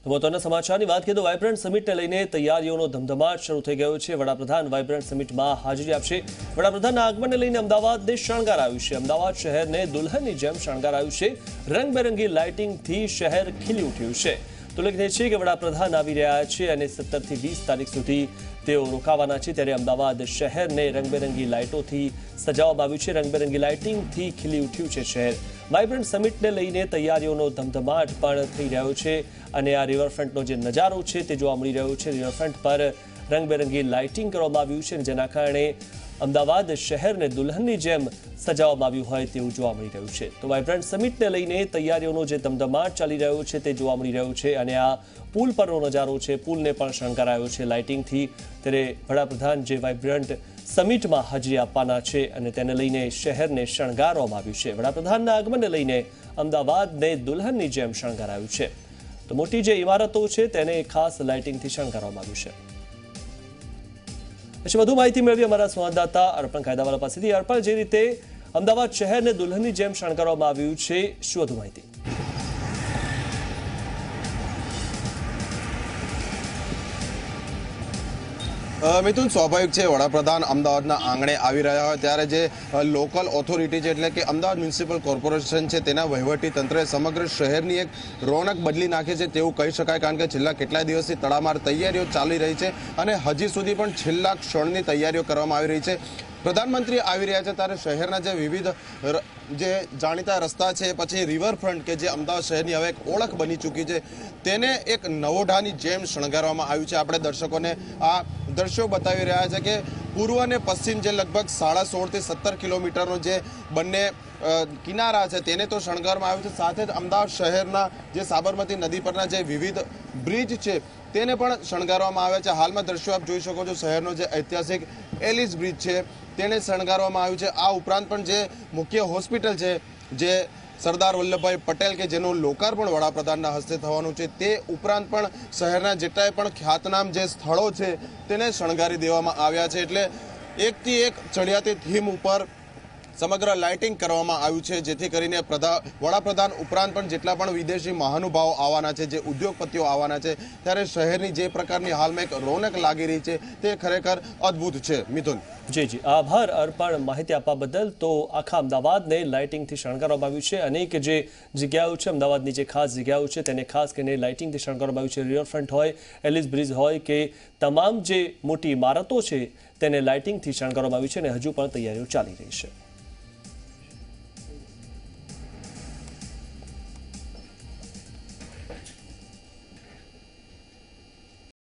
મહત્વના સમાચારની વાત કરીએ તો વાઇબ્રન્ટ સમિટને લઈને તૈયારીઓનો ધમધમાટ શરૂ થઈ ગયો છે। વડાપ્રધાન વાઇબ્રન્ટ સમિટમાં હાજરી આપશે। વડાપ્રધાનના આગમનને લઈને અમદાવાદને શણગારાયું છે। અમદાવાદ શહેરને દુલ્હનની જેમ શણગારાયું છે। રંગબેરંગી લાઇટિંગથી શહેર ખીલી ઉઠ્યું છે। તો ઉલ્લેખનીય છે કે વડાપ્રધાન આવી રહ્યા છે અને 17 થી 20 તારીખ સુધી તેઓ રોકાવાના છે। ત્યારે અમદાવાદ શહેરને રંગબેરંગી લાઇટોથી સજાવવામાં આવ્યું છે। રંગબેરંગી લાઇટિંગથી ખીલી ઉઠ્યું છે શહેર। વાઇબ્રન્ટ સમિટને લઈને તૈયારીઓનો ધમધમાટ પણ થઈ રહ્યો છે અને આ રિવરફ્રન્ટનો જે નજારો છે તે જોવા મળી રહ્યો છે। રિવરફ્રન્ટ પર રંગબેરંગી લાઇટિંગ કરવામાં આવ્યું છે જેના કારણે અમદાવાદ શહેરને દુલ્હનની જેમ સજાવવામાં આવ્યું હોય તેવું જોવા મળી રહ્યું છે। તો વાઇબ્રન્ટ સમિટને લઈને તૈયારીઓનો જે ધમધમાટ ચાલી રહ્યો છે તે જોવા મળી રહ્યું છે અને આ પુલ પરનો નજારો છે, પુલને પણ શણગારાયો છે લાઇટિંગથી। ત્યારે વડાપ્રધાન જે વાઇબ્રન્ટ સમિટમાં હાજરી આપવાના છે અને તેને લઈને શહેરને શણગારવામાં આવ્યું છે। વડાપ્રધાનના આગમનને લઈને અમદાવાદને દુલ્હનની જેમ શણગારાયું છે। તો મોટી જે ઇમારતો છે તેને ખાસ લાઇટિંગથી શણગારવામાં આવ્યું છે। પછી વધુ માહિતી મેળવી અમારા સંવાદદાતા અર્પણ કાયદાવાલા પાસેથી। અર્પણ, જે રીતે અમદાવાદ શહેરને દુલ્હનની જેમ શણગારવામાં આવ્યું છે, શું વધુ માહિતી? મિથુન, સ્વાભાવિક છે વડાપ્રધાન અમદાવાદના આંગણે આવી રહ્યા હોય ત્યારે જે લોકલ ઓથોરિટી છે એટલે કે અમદાવાદ મ્યુનિસિપલ કોર્પોરેશન છે તેના વહીવટી તંત્રે સમગ્ર શહેરની એક રોનક બદલી નાખી છે તેવું કહી શકાય। કારણ કે છેલ્લા કેટલાય દિવસથી તડામાર તૈયારીઓ ચાલી રહી છે અને હજી સુધી પણ છેલ્લા ક્ષણની તૈયારીઓ કરવામાં આવી રહી છે। પ્રધાનમંત્રી આવી રહ્યા છે ત્યારે શહેરના જે વિવિધ જે જાણીતા રસ્તા છે, પછી રિવરફ્રન્ટ કે જે અમદાવાદ શહેરની હવે એક ઓળખ બની ચૂકી છે તેને એક નવોઢાની જેમ શણગારવામાં આવ્યું છે। આપણે દર્શકોને આ દ્રશ્યો બતાવી રહ્યા છે કે પૂર્વ અને પશ્ચિમ જે લગભગ 16.5 થી 17 કિલોમીટરનો જે બંને કિનારા છે તેને તો શણગારવામાં આવ્યું છે। સાથે જ અમદાવાદ શહેરના જે સાબરમતી નદી પરના જે વિવિધ બ્રિજ છે તેને પણ શણગારવામાં આવ્યા છે। હાલમાં દ્રશ્યો આપ જોઈ શકો છો, શહેરનો જે ઐતિહાસિક એલિસ બ્રિજ છે તેને શણગારવામાં આવ્યું છે। આ ઉપરાંત પણ જે મુખ્ય હોસ્પિટલ છે, જે સરદાર વલ્લભભાઈ પટેલ કે જેનું લોકાર્પણ વડાપ્રધાનના હસ્તે થવાનું છે, તે ઉપરાંત પણ શહેરના જેટલાય પણ ખ્યાતનામ જે સ્થળો છે તેને શણગારી દેવામાં આવ્યા છે। એટલે એકથી એક ચડિયાતી થીમ ઉપર સમગ્ર લાઇટિંગ કરવામાં આવ્યું છે જેથી કરીને વડાપ્રધાન ઉપરાંત પણ જેટલા પણ વિદેશી મહાનુભાવો આવવાના છે, જે ઉદ્યોગપતિઓ આવવાના છે, ત્યારે શહેરની જે પ્રકારની હાલમાં એક રોનક લાગી રહી છે તે ખરેખર અદ્ભુત છે। મિથુન, જી આભાર અર્પણ માહિતી આપવા બદલ। તો આખા અમદાવાદને લાઇટિંગથી શણગારવામાં આવ્યું છે। અનેક જે જગ્યાઓ છે, અમદાવાદની જે ખાસ જગ્યાઓ છે તેને ખાસ કરીને લાઇટિંગથી શણગારવામાં આવ્યું છે। રિવરફ્રન્ટ હોય, એલિસ બ્રિજ હોય કે તમામ જે મોટી ઇમારતો છે તેને લાઇટિંગથી શણગારવામાં આવ્યું છે અને હજુ પણ તૈયારીઓ ચાલી રહી છે।